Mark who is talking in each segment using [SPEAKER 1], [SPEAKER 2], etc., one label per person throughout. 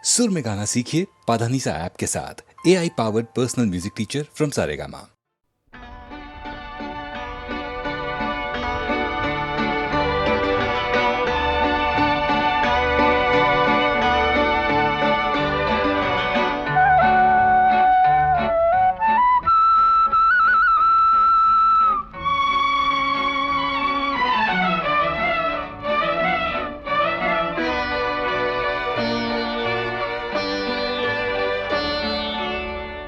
[SPEAKER 1] सुर में गाना सीखिए पाधानीसा ऐप के साथ। AI powered personal music teacher from Saregama.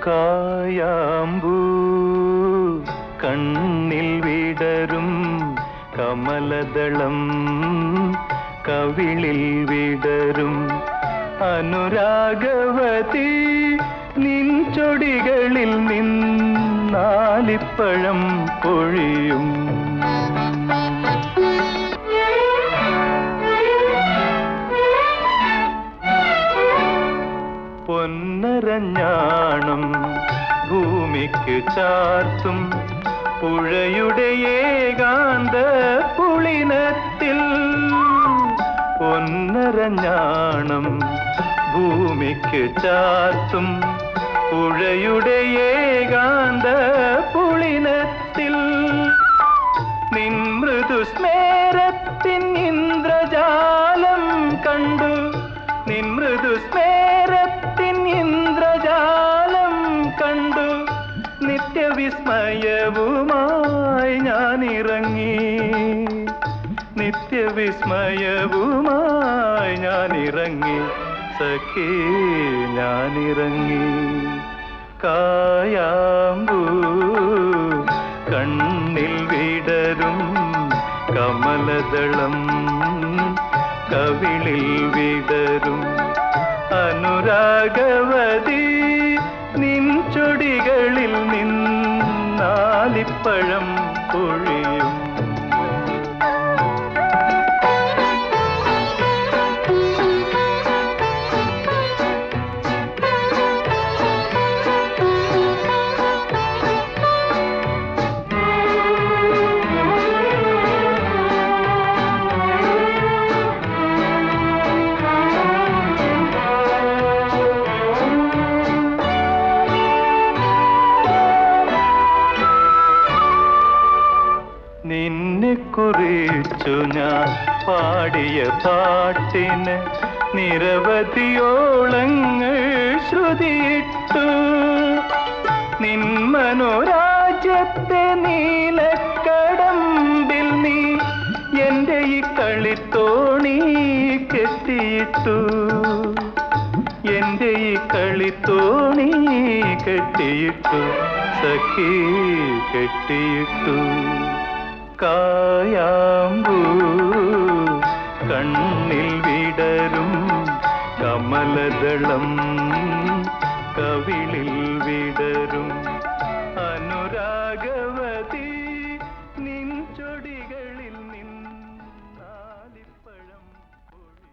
[SPEAKER 2] കായാമ്പൂ കണ്ണിൽ വിടരും കമലദളം കവിളിൽ വിടരും അനുരാഗവതി നിൻ ചൊടികളിൽ നിന്നാലിപ്പഴം പൊഴിയും പൊന്നരഞ്ഞാണം ഭൂമിക്ക് ചാർത്തും പുഴയുടെ ഏകാന്ത പുളിനത്തിൽ പൊന്നരഞ്ഞാണം ഭൂമിക്ക് ചാർത്തും പുഴയുടെ ഏകാന്ത പുളിനത്തിൽ നിൻ മൃദുസ്മേരത്തിൻ ഇന്ദ്രജാലം കണ്ടു നിൻ മൃദുസ്മേരത്തിൻ ഇന്ദ്രജാലം കണ്ടു നിത്യവിസ്മയവുമായി ഞാനിറങ്ങി നിത്യവിസ്മയവുമായി ഞാനിറങ്ങി സഖി ഞാനിറങ്ങി കായാമ്പൂ കണ്ണിൽ വിടരും കമലദളം കവിളിൽ വിടരും അനുരാഗവതി നിൻ ചൊടികളിൽ നിന്നാലിപ്പഴം പൊഴിയും കുറിച്ചു ഞാൻ പാടിയ പാട്ടിന് നിരവധിയോളങ്ങൾ ശ്രുതിയിട്ടു നിൻ മനോരാജ്യത്തെ നീലക്കടമ്പിൽ നീ എൻ്റെ ഈ കളിത്തോണി കെട്ടിയിട്ടു എൻ്റെ ഈ കളിത്തോണി കെട്ടിയിട്ടു സഖി കെട്ടിയിട്ടു കായാമ്പൂ കണ്ണിൽ വിടരും കമലദളം കവിളിൽ വിടരും അനുരാഗവതി നിൻ ചൊടികളിൽ നിന്നാലിപ്പഴം പൊഴി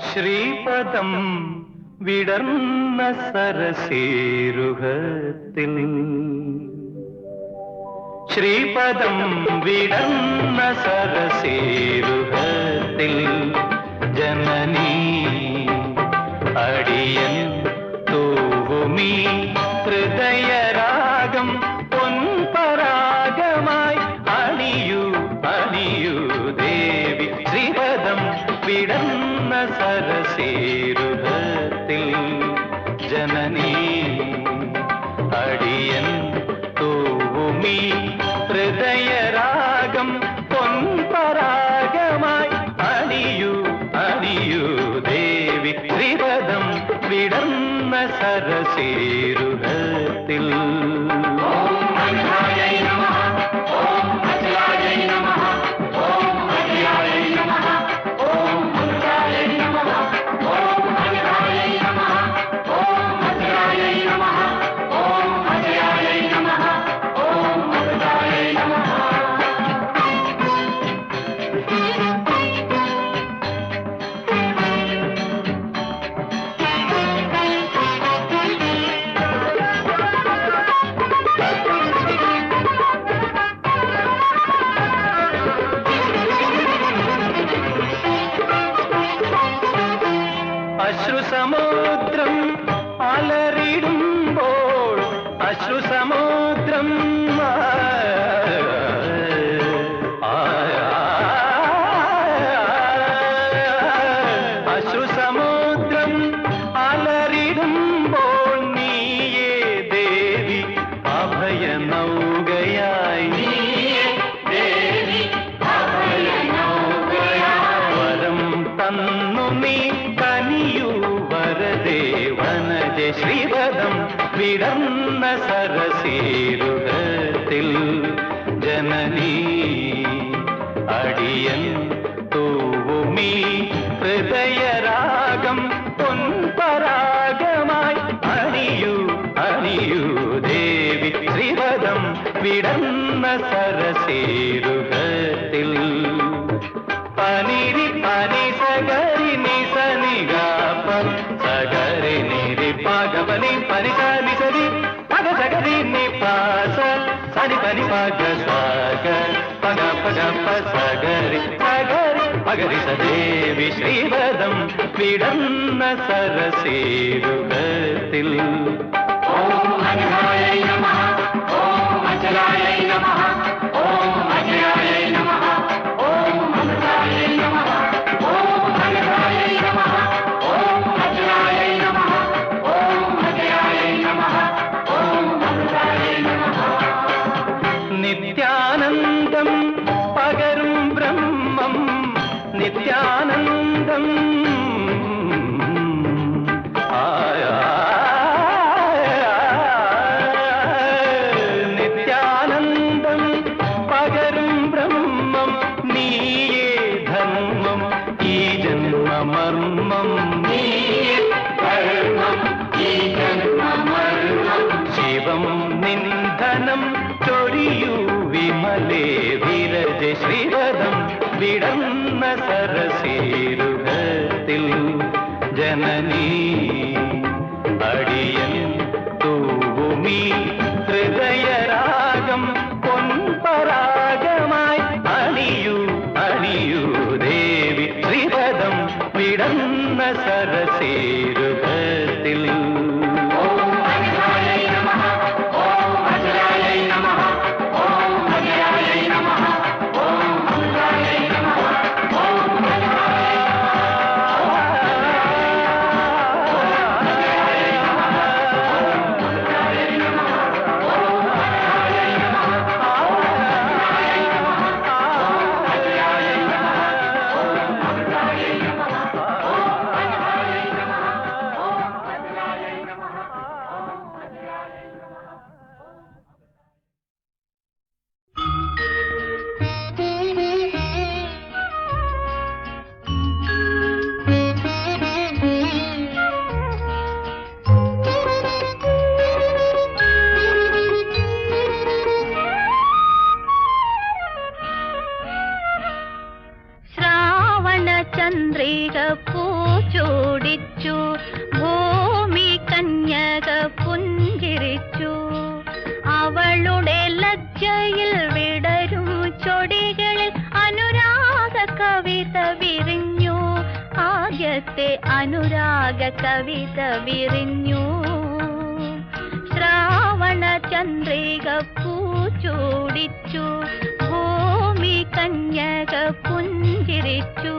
[SPEAKER 2] ശ്രീപദം വിടർന്ന സരസീരുഹത്തിൽ ശ്രീപദം വിടർന്ന സരസീരുഹത്തിൽ ജനനീ അടിയൻ തൂവുമീ ഹൃദയരാഗം പൊൻപരാഗമായി അണിയൂ അണിയൂ ദേവി ശ്രീപദം വിടർന്ന സരസീരുഹത്തിൽ ജനനീ അടിയൻ തൂവുമീ ഹൃദയരാഗം പൊൻപരാഗമായി അണിയൂ അണിയൂ ദേവി ശ്രീപദം വിടർന്ന സരസീരുഹത്തിൽ. അശ്രുസമുദ്രം അലറിടുമ്പോൾ അശ്രുസമുദ്രം അശ്രുസമുദ്രം അലറിടുമ്പോൾ നീയേ ദേവി അഭയ നൗകയായി. വരം തന്നു നീ കനിയൂ വരദേ വനജ ശ്രീപദം വിടർന്ന സരസീരുഹത്തിൽ. ജനനീ അടിയൻ തൂവുമീ ഹൃദയരാഗം പൊൻപരാഗമായി. അണിയൂ അണിയൂ ദേവി ശ്രീപദം വിടർന്ന സരസീരുഹത്തിൽ. പനിരി പനി സഗരി നി സനിഗാപ സഗരി നിരി പാഗവനി പനി സനി സരി പഗ സഗരി നി പാസ സനി പനി പഗ സഗ പഗ പഗ പ സഗരി സഗരി പഗരി സദേവി ശ്രീപദം വിടർന്ന സരസീരുഹത്തിൽ. ഓം അനഘായൈ നമഃ ഓം അചലായൈ നമഃ ഓം അജയായൈ നമഃ ഓം അമൃതായൈ നമഃ ഓം അനഘായൈ നമഃ ഓം അചലായൈ നമഃ ഓം അജയായൈ നമഃ ഓം അമൃതായൈ നമഃ. നിത്യാനന്ദം പകരും ബ്രഹ്മം നിത്യാനന്ദം നിത്യാനന്ദം പകരും ബ്രഹ്മം നീയേ ധർമ്മം ഈ ജന്മമർമ്മം. ശിവം നിന്ധനം ചൊരിയൂ വിമലേ വിരജ ശ്രീപദം വിടർന്ന സരസീരുഹത്തിൽ. ജനനീ അടിയൻ തൂവുമീ ഹൃദയരാഗം പൊൻപരാഗമായി. അണിയൂ അണിയൂ ദേവി ശ്രീപദം വിടർന്ന സരസീരുഹത്തിൽ. ഓം അനഘായൈ നമഃ ഓം അചലായൈ നമഃ ഓം അജയായൈ നമഃ ഓം അമൃതായൈ നമഃ ഓം അനഘായൈ
[SPEAKER 3] ചന്ദ്രിക പൂച്ചൂടിച്ചു ഭൂമി കന്യക പുഞ്ചിരിച്ചു. അവളുടെ ലജ്ജയിൽ വിടരും ചൊടികളിൽ അനുരാഗ കവിത വിരിഞ്ഞു. ആദ്യത്തെ അനുരാഗ കവിത വിരിഞ്ഞു. ശ്രാവണ ചന്ദ്രിക പൂച്ചൂടിച്ചു ഭൂമി കന്യക പുഞ്ചിരിച്ചു.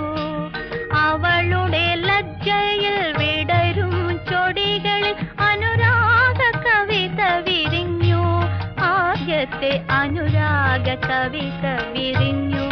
[SPEAKER 3] അവളുടെ ലജ്ജയിൽ വിടരും ചൊടികളിൽ അനുരാഗ കവിത വിരിഞ്ഞു. ആദ്യത്തെ അനുരാഗ കവിത വിരിഞ്ഞു.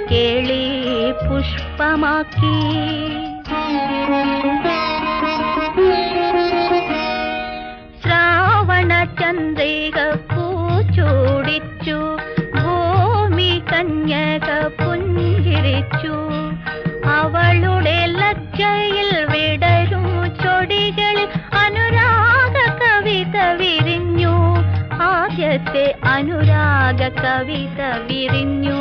[SPEAKER 3] കേളി പുഷ്പമാക്കി. ശ്രാവണ ചന്ദ്രിക പൂച്ചൂടിച്ചു, ഭൂമി കന്യക പുഞ്ചിരിച്ചു. അവളുടെ ലജ്ജയിൽ വിടരും ചൊടികളിൽ അനുരാഗ കവിത വിരിഞ്ഞു. ആദ്യത്തെ അനുരാഗ കവിത വിരിഞ്ഞു.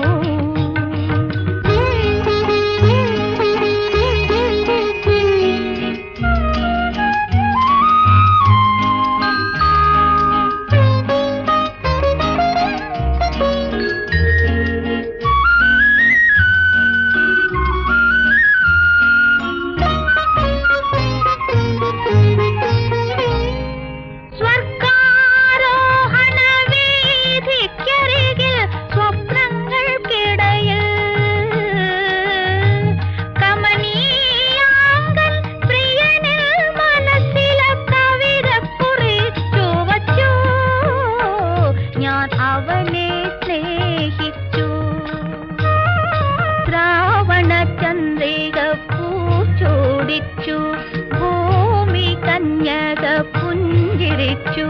[SPEAKER 3] ഭൂമി കന്യക പുഞ്ചിരിച്ചു.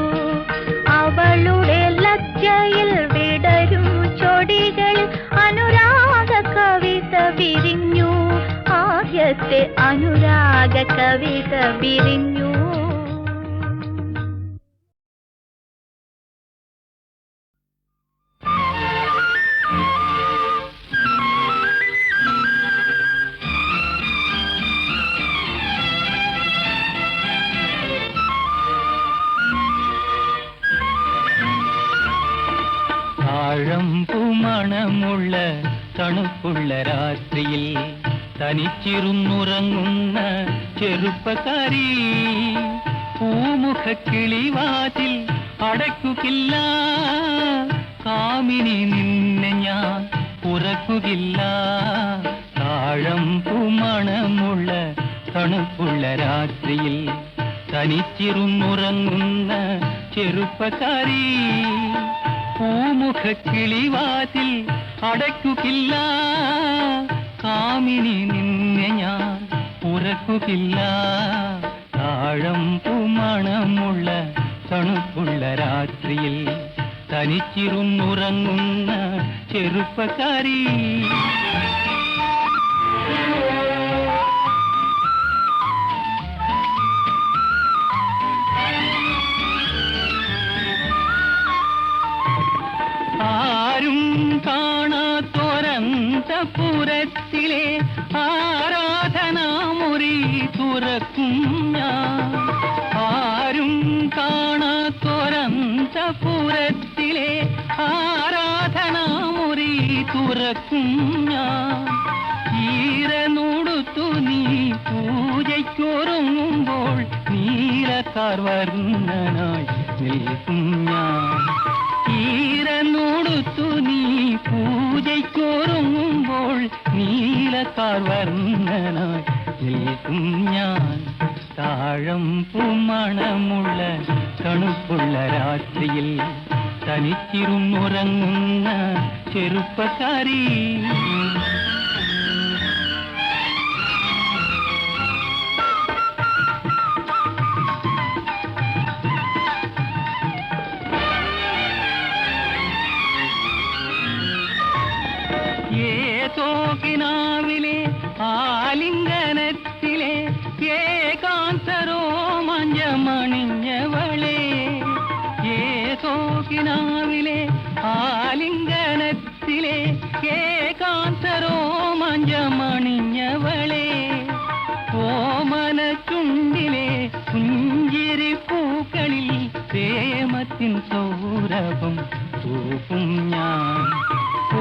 [SPEAKER 3] അവളുടെ ലജ്ജയിൽ വിടരും ചൊടികളിൽ അനുരാഗ കവിത വിരിഞ്ഞു. ആദ്യത്തെ അനുരാഗ കവിത വിരിഞ്ഞു.
[SPEAKER 2] മണമുള്ള തണുപ്പുള്ള രാത്രിയിൽ തനിച്ചിരുന്നുറങ്ങുന്ന ചെറുപ്പക്കാരി, പൂമുഖ കിളിവാതിൽ അടയ്ക്കുകയില്ല, കാമിനി നിന്നെ ഞാൻ ഉറക്കുകയില്ല. താഴമ്പൂ മണമുള്ള തണുപ്പുള്ള രാത്രിയിൽ തനിച്ചിരുന്നുറങ്ങുന്ന ചെറുപ്പക്കാരി, പൂമുഖ കിളിവാതിൽ അടയ്ക്കുകയില്ല, കാമിനി നിന്നെ ഞാൻ ഉറക്കുകയില്ല. താഴമ്പൂ മണമുള്ള തണുപ്പുള്ള രാത്രിയിൽ തനിച്ചിരുന്നുറങ്ങുന്ന ചെറുപ്പക്കാരി. ആരും കാണാത്തൊരന്തപുരത്തിലെ ആരാധനാമുറി തുറക്കും ഞാൻ. ആരും കാണാത്തൊരന്തപുരത്തിലെ ആരാധനാമുറി തുറക്കും ഞാൻ. ഈരനോടുത്തു നീ പൂജയ്ക്കൊരുങ്ങുമ്പോൾ നീലക്കാർവർണ്ണനായി നിൽക്കും ഞാൻ. ഈരനോടുത്തു നീ പൂജയ്ക്കൊരുങ്ങുമ്പോൾ നീലക്കാർവർണ്ണനായി നിൽക്കും ഞാൻ. താഴമ്പൂ മണമുള്ള തണുപ്പുള്ള രാത്രിയിൽ തനിച്ചിരുന്നുറങ്ങുന്ന ചെറുപ്പക്കാരി. ഏതോകിനാവിലെ ആലിംഗനത്തിലെ ഏകാന്തരോമഞ്ചമണിഞ്ഞവളെ, ഏതോകിനാവിലെ ആലിംഗനത്തിലെ ഏകാന്തരോമഞ്ചമണിഞ്ഞവളെ, ഓമന ചുണ്ടിലെ പുഞ്ചിരി പൂക്കളിൽ പ്രേമത്തിൻ സൗരഭം തൂക്കും ഞാൻ.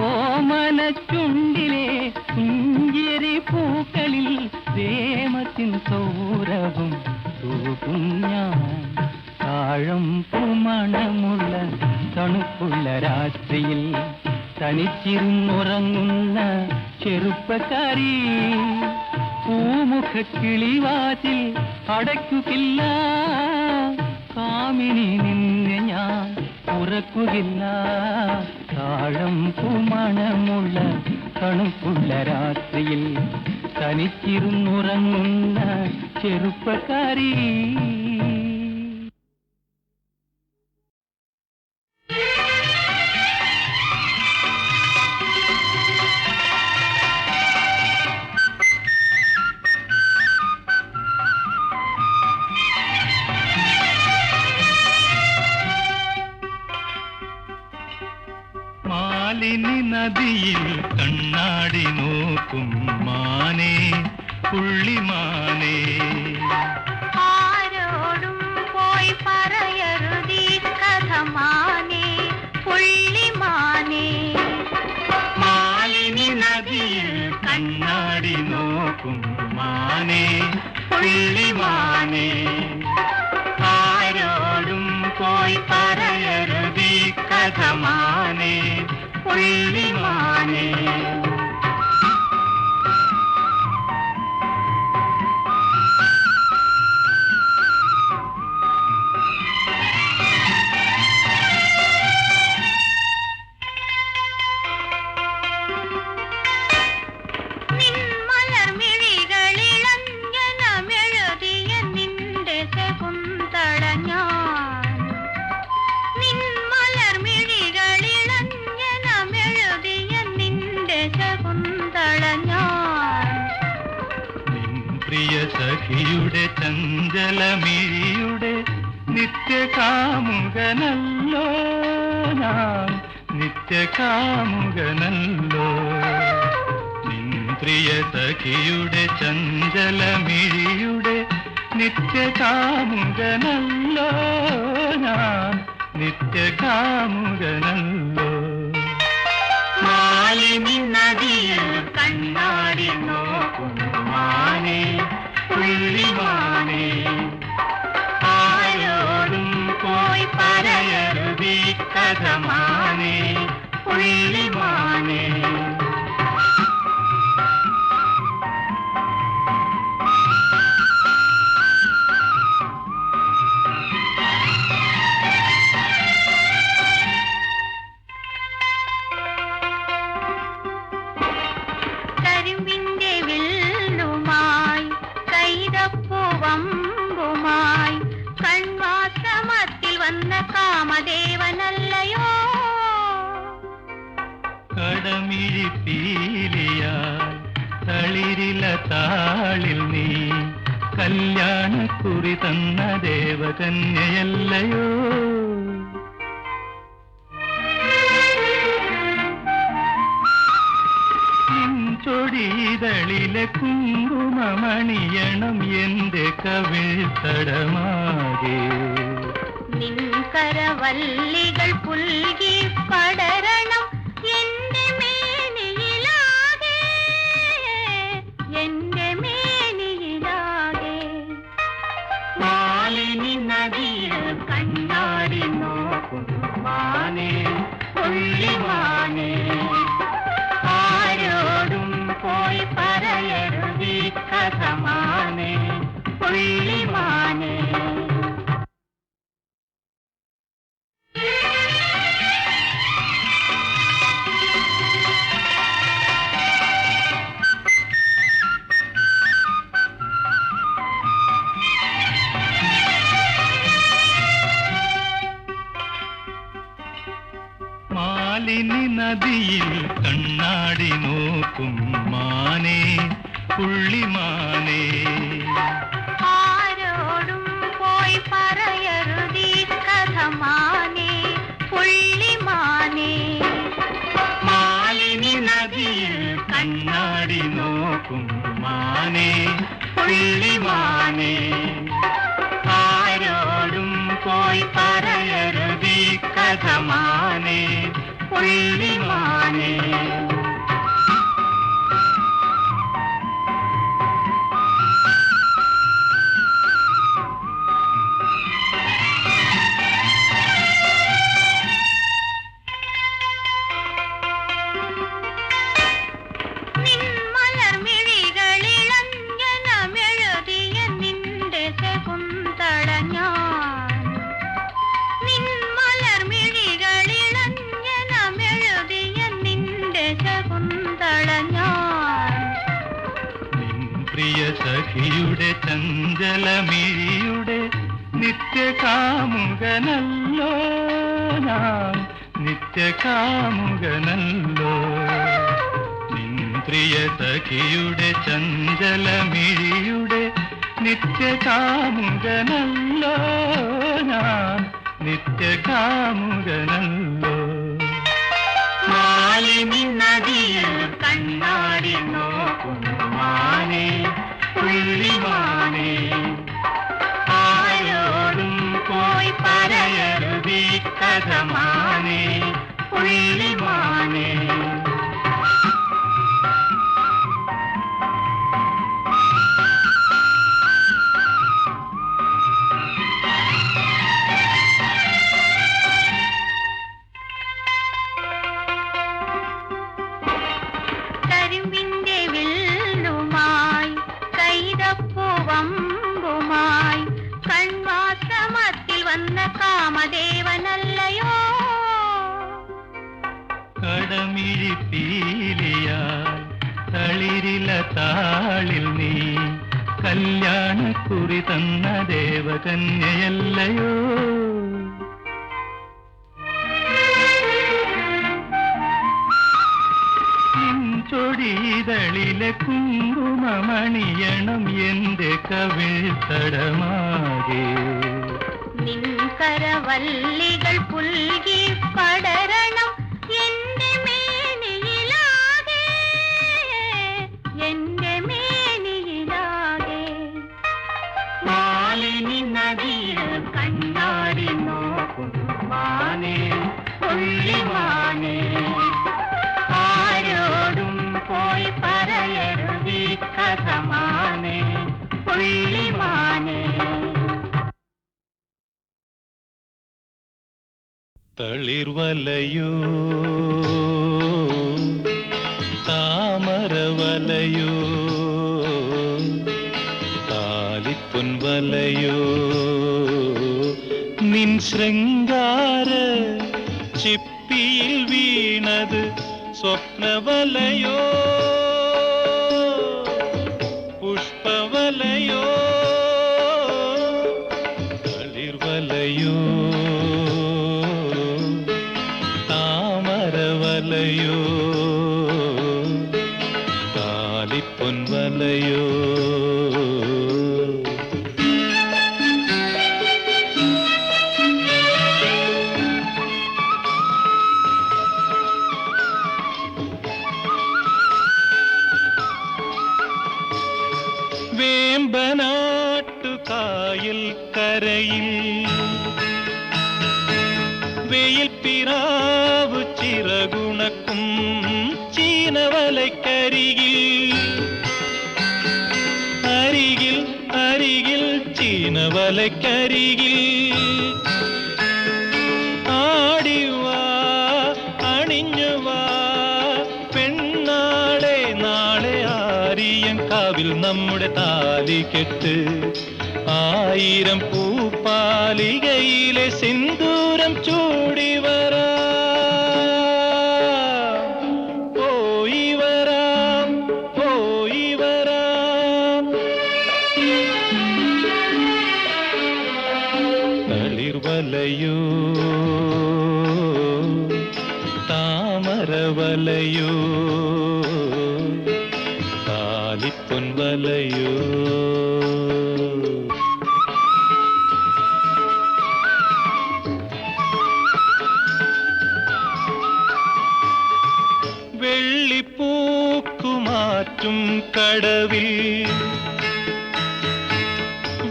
[SPEAKER 2] ഓമന ചുണ്ടിലെ പുഞ്ചിരി പൂക്കളിൽ പ്രേമത്തിൻ സൗരഭം തൂക്കും ഞാൻ. താഴമ്പൂ മണമുള്ള തണുപ്പുള്ള രാത്രിയിൽ തനിച്ചിരുന്നുറങ്ങുന്ന ചെറുപ്പക്കാരി, പൂമുഖ കിളിവാതിൽ അടയ്ക്കുകയില്ല, കാമിനി നിന്നെ ഞാൻ ഉറക്കുകയില്ല. താഴമ്പൂ മണമുള്ള തണുപ്പുള്ള രാത്രിയിൽ തനിച്ചിരുന്നുറങ്ങുന്ന ചെറുപ്പക്കാരി. മാലിനി നദിയിൽ കണ്ണാടി നോക്കും മാനേ പുള്ളിമാനേ,
[SPEAKER 3] ആരോടും പോയി പറയരുതീ കഥ മാനേ പുള്ളിമാനേ.
[SPEAKER 2] മാലിനി നദിയിൽ കണ്ണാടി നോക്കും മാനേ പുള്ളിമാനേ, ആരോടും പോയി പറയരുതീ കഥ മാനേ പുള്ളിമാനേ. സഖിയുടെ ചഞ്ചലമിഴിയുടെ നിത്യകാമുകനല്ലോ ഞാൻ, നിത്യകാമുകനല്ലോ. നിൻ പ്രിയ സഖിയുടെ ചഞ്ചലമിഴിയുടെ നിത്യകാമുകനല്ലോ ഞാൻ, നിത്യകാമുകനല്ലോ. മാലിനി നദിയിൽ കണ്ണാടി നോക്കും മാനേ പുള്ളിമാനേ, ആരോടും പോയി പറയരുതീ കഥ മാനേ പുള്ളിമാനേ.
[SPEAKER 3] കരിമ്പിന്റെ വില്ലുമായി കൈതപ്പൂവമ്പുമായി കൺവാശ്രമത്തിൽ വന്ന കാമദേവനല്ലയോ.
[SPEAKER 2] കടമിഴി പീലിയാൽ തളിരില താളിൽ നീ കല്യാണക്കുറി തന്ന ദേവകന്യയല്ലയോ. ചൊടിതളിലെ കുങ്കുമമണിയണം എന്റെ കവിൾ തടമാകെ.
[SPEAKER 3] നിൻ കരവല്ലികൾ പുൽകി പടരണം എന്റെ മേനിയിലാകെ, എന്റെ മേനിയിലാകെ.
[SPEAKER 2] മാലിനി നദിയിൽ കണ്ണാടി നോക്കും മാനേ പുള്ളിമാനേ, ആരോടും പോയി പറയരുതീ കഥ മാനേ പുള്ളിമാനേ. മാലിനി നദിയിൽ കണ്ണാടി നോക്കും മാനേ പുള്ളിമാനേ,
[SPEAKER 3] ആരോടും പോയി പറയരുതീ കഥ മാനേ പുള്ളിമാനേ.
[SPEAKER 2] മാലിനി നദിയിൽ കണ്ണാടി നോക്കും മാനേ പുള്ളിമാനേ, ആരോടും പോയി പറയരുതീ കഥ മാനേ പുള്ളിമാനേ.
[SPEAKER 3] നിൻ മലർമിഴികളിളഞ്ഞനമെഴുതിയ നിന്റെ
[SPEAKER 2] പ്രിയ സഖിയുടെ ചഞ്ചലമിഴിയുടെ നിത്യകാമുകനല്ലോ ഞാൻ, നിത്യകാമുകനല്ലോ. നിൻ പ്രിയ സഖിയുടെ ചഞ്ചലമിഴിയുടെ നിത്യകാമുകനല്ലോ ഞാൻ, നിത്യകാമുകനല്ലോ. മാലിനി നദിയിൽ കണ്ണാടി നോക്കുന്നു മാനേ, പുള്ളിമാനേ. ആരോടും പോയി പറയരുതീ കഥ മാനേ, പുള്ളിമാനേ. കരിമ്പിന്റെ വില്ലുമായി കൈതപ്പൂവമ്പുമായി കൺവാശ്രമത്തിൽ വന്ന കാമദേവനല്ലയോ. കടമിഴി പീലിയാൽ തളിരില താളിൽ നീ കല്യാണക്കുറി തന്ന ദേവകന്യയല്ലയോ. ചൊടിതളിലെ കുങ്കുമമണിയണം എന്റെ കവിൾ തടമാകെ. നിൻ കരവല്ലികൾ പുൽകി പടരണം എന്റെ മേനിയിലാകെ, എന്റെ മേനിയിലാകെ. മാലിനി നദിയിൽ കണ്ണാടി നോക്കുന്നു മാനേ, പുള്ളിമാനേ. ആരോടും പോയി പറയരുതീ കഥ മാനേ, പുള്ളിമാനേ. തളിർവലയോ താമരവലയോ താലിപ്പൊൻവലയോ നിൻ ശൃംഗാര ചിപ്പിയിൽ വീണത് സ്വപ്നവലയോ പുഷ്പവലയോ തളിർവലയോ താമരവലയോ താലിപ്പൊൻവലയോ. വേമ്പനാട്ടുകായൽ കരയിൽ വെയിൽ പിറാവ് ചിറകുണക്കും ചീനവലക്കരികിൽ അരികിൽ അരികിൽ ചീനവലക്കരികിൽ ആടിവാ അണിഞ്ഞുവാ പെണ്ണാളെ നാളെ ആരിയം കാവിൽ നമ്മുടെ താലികെട്ട്. ആയിരം പൂപ്പാലികയിലെ സിന്ദൂരം ചൂടി വരാം, പോയി വരാം, പോയി വരാം. തളിർവലയോ താമരവലയോ താലിപ്പൊൻവലയോ. വെള്ളിപ്പൂക്കുമാറ്റും കടവിൽ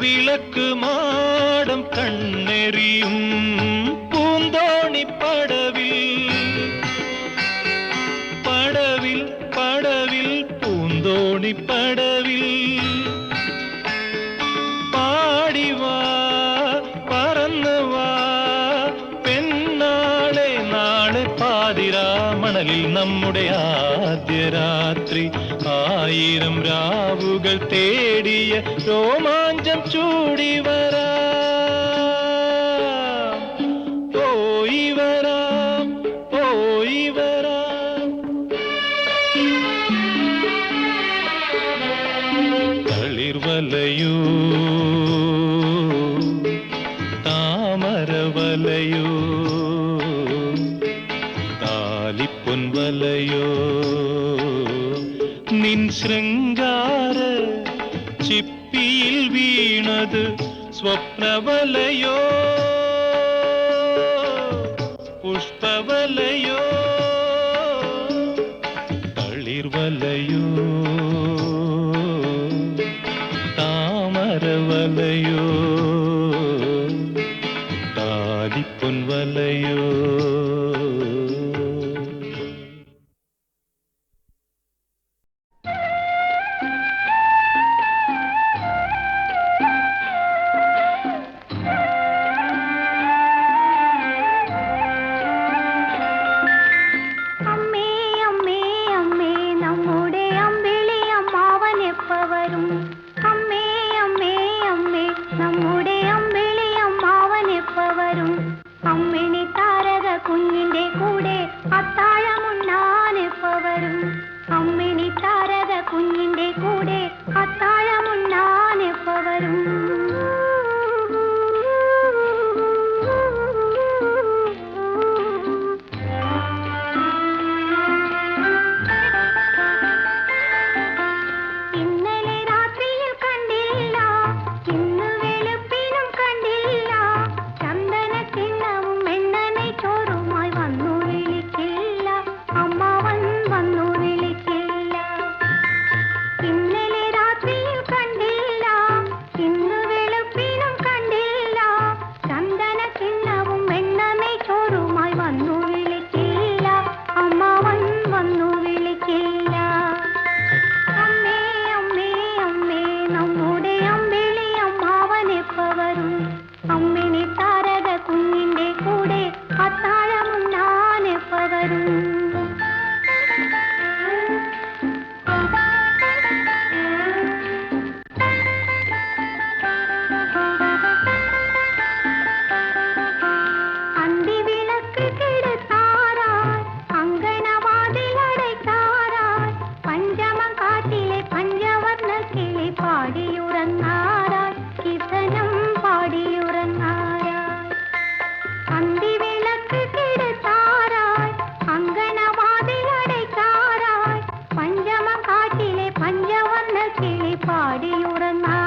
[SPEAKER 2] വിളക്ക് മാടം കണ്ണെറിയും പൂന്തോണിപ്പടവിൽ പടവിൽ പടവിൽ പൂന്തോണിപ്പടവിൽ പാടിവാ പറന്നുവാ പെണ്ണാളെ നാളെ പാതിരാമണലിൽ നമ്മുടെ ആദ്യ രാത്രി. ആയിരം രാവുകൾ തേടിയ രോമാഞ്ചം ചൂടി വരാം, പോയി വരാം, പോയി വരാം. വലയോ താമര വലയോ താലിപ്പൊൻ വലയോ നിൻ ശൃംഗാര ചിപ്പിയിൽ വീണത് സ്വപ്നവലയോ പുഷ്പവലയോ തളിർവലയോ താമരവലയോ താലിപ്പൊൻ വലയോ
[SPEAKER 3] പാടിയുറങ്ങാ